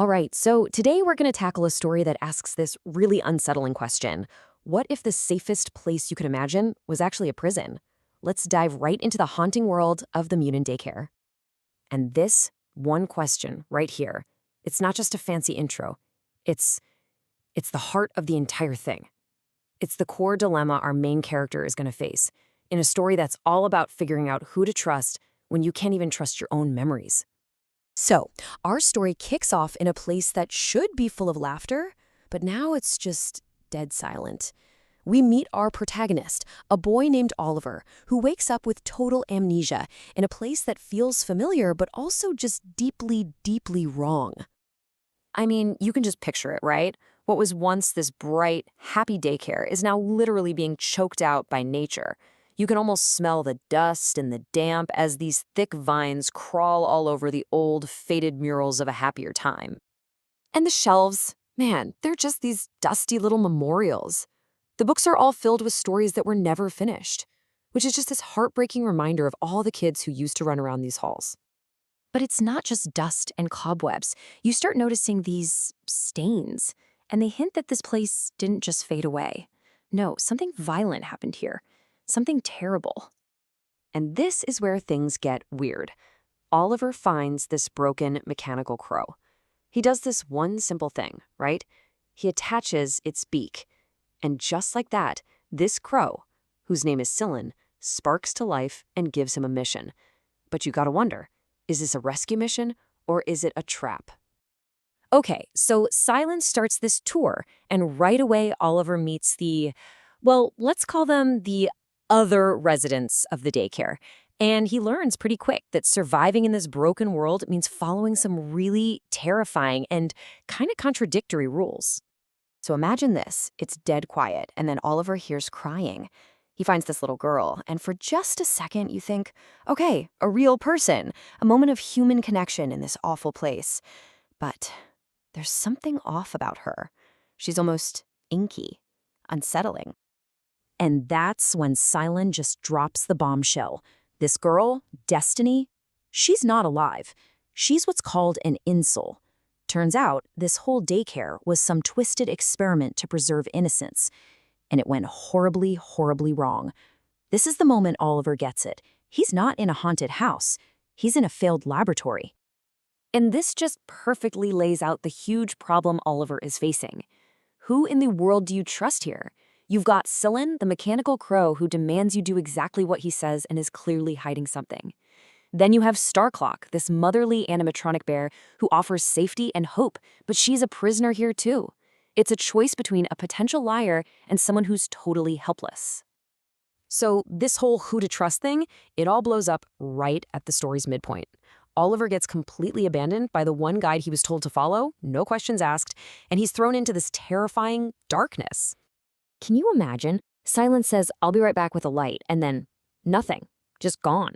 All right, so today we're going to tackle a story that asks this really unsettling question. What if the safest place you could imagine was actually a prison? Let's dive right into the haunting world of the Muninn Daycare. And this one question right here, it's not just a fancy intro. It's it's the heart of the entire thing. It's the core dilemma our main character is going to face in a story that's all about figuring out who to trust when you can't even trust your own memories. So, our story kicks off in a place that should be full of laughter, but now it's just dead silent. We meet our protagonist, a boy named Oliver, who wakes up with total amnesia in a place that feels familiar but also just deeply, deeply wrong. I mean, you can just picture it, right? What was once this bright, happy daycare is now literally being choked out by nature. You can almost smell the dust and the damp as these thick vines crawl all over the old, faded murals of a happier time. And the shelves, man, they're just these dusty little memorials. The books are all filled with stories that were never finished, which is just this heartbreaking reminder of all the kids who used to run around these halls. But it's not just dust and cobwebs. You start noticing these stains, and they hint that this place didn't just fade away. No, something violent happened here. Something terrible. And this is where things get weird. Oliver finds this broken mechanical crow. He does this one simple thing, right? He attaches its beak. And just like that, this crow, whose name is Scylla, sparks to life and gives him a mission. But you gotta wonder, is this a rescue mission or is it a trap? Okay, so Scylla starts this tour, and right away Oliver meets well, let's call them the other residents of the daycare. And he learns pretty quick that surviving in this broken world means following some really terrifying and kind of contradictory rules. So imagine this, it's dead quiet, and then Oliver hears crying. He finds this little girl, and for just a second you think, okay, a real person, a moment of human connection in this awful place. But there's something off about her. She's almost inky, unsettling. And that's when Scylla just drops the bombshell. This girl, Destiny, she's not alive. She's what's called an insel. Turns out, this whole daycare was some twisted experiment to preserve innocence. And it went horribly, horribly wrong. This is the moment Oliver gets it. He's not in a haunted house. He's in a failed laboratory. And this just perfectly lays out the huge problem Oliver is facing. Who in the world do you trust here? You've got Scylla, the mechanical crow who demands you do exactly what he says and is clearly hiding something. Then you have Starclock, this motherly animatronic bear who offers safety and hope, but she's a prisoner here too. It's a choice between a potential liar and someone who's totally helpless. So this whole who to trust thing, it all blows up right at the story's midpoint. Oliver gets completely abandoned by the one guide he was told to follow, no questions asked, and he's thrown into this terrifying darkness. Can you imagine? Scylla says, "I'll be right back with a light," and then nothing, just gone.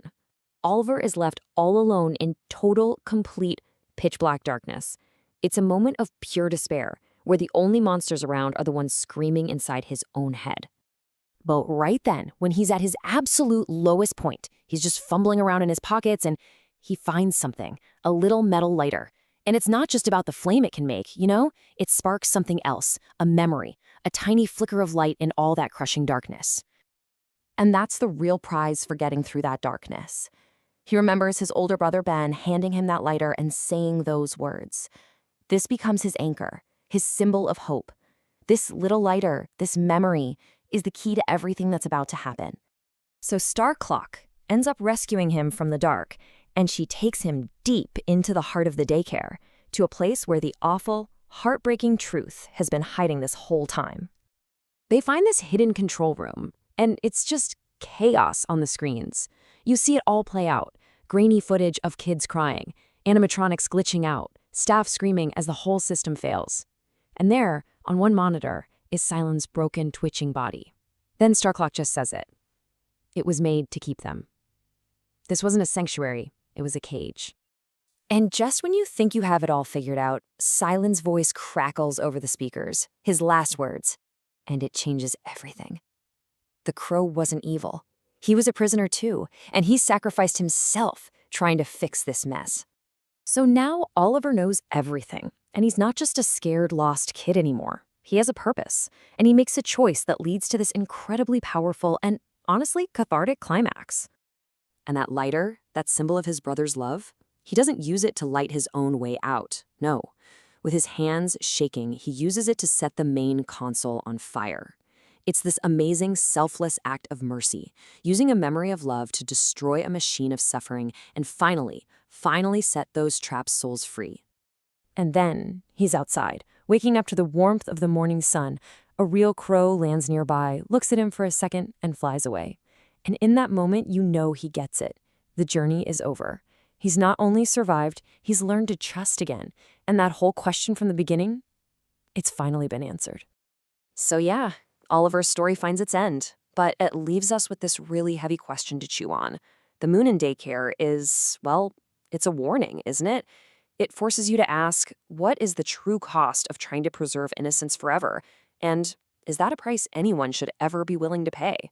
Oliver is left all alone in total, complete, pitch-black darkness. It's a moment of pure despair, where the only monsters around are the ones screaming inside his own head. But right then, when he's at his absolute lowest point, he's just fumbling around in his pockets and he finds something, a little metal lighter. And it's not just about the flame it can make, you know? It sparks something else, a memory, a tiny flicker of light in all that crushing darkness. And that's the real prize for getting through that darkness. He remembers his older brother Ben handing him that lighter and saying those words. This becomes his anchor, his symbol of hope. This little lighter, this memory, is the key to everything that's about to happen. So Starclock ends up rescuing him from the dark, and she takes him deep into the heart of the daycare, to a place where the awful, heartbreaking truth has been hiding this whole time. They find this hidden control room, and it's just chaos on the screens. You see it all play out, grainy footage of kids crying, animatronics glitching out, staff screaming as the whole system fails. And there, on one monitor, is Scylla's broken, twitching body. Then Starclock just says it. It was made to keep them. This wasn't a sanctuary, it was a cage. And just when you think you have it all figured out, Scylla's voice crackles over the speakers, his last words, and it changes everything. The crow wasn't evil. He was a prisoner too, and he sacrificed himself trying to fix this mess. So now Oliver knows everything, and he's not just a scared, lost kid anymore. He has a purpose, and he makes a choice that leads to this incredibly powerful and, honestly, cathartic climax. And that lighter, that symbol of his brother's love, he doesn't use it to light his own way out. No. With his hands shaking, he uses it to set the main console on fire. It's this amazing, selfless act of mercy, using a memory of love to destroy a machine of suffering and finally set those trapped souls free. And then he's outside, waking up to the warmth of the morning sun. A real crow lands nearby, looks at him for a second, and flies away. And in that moment, you know he gets it. The journey is over. He's not only survived, he's learned to trust again. And that whole question from the beginning, it's finally been answered. So yeah, Oliver's story finds its end, but it leaves us with this really heavy question to chew on. The Muninn Daycare is, well, it's a warning, isn't it? It forces you to ask, what is the true cost of trying to preserve innocence forever? And is that a price anyone should ever be willing to pay?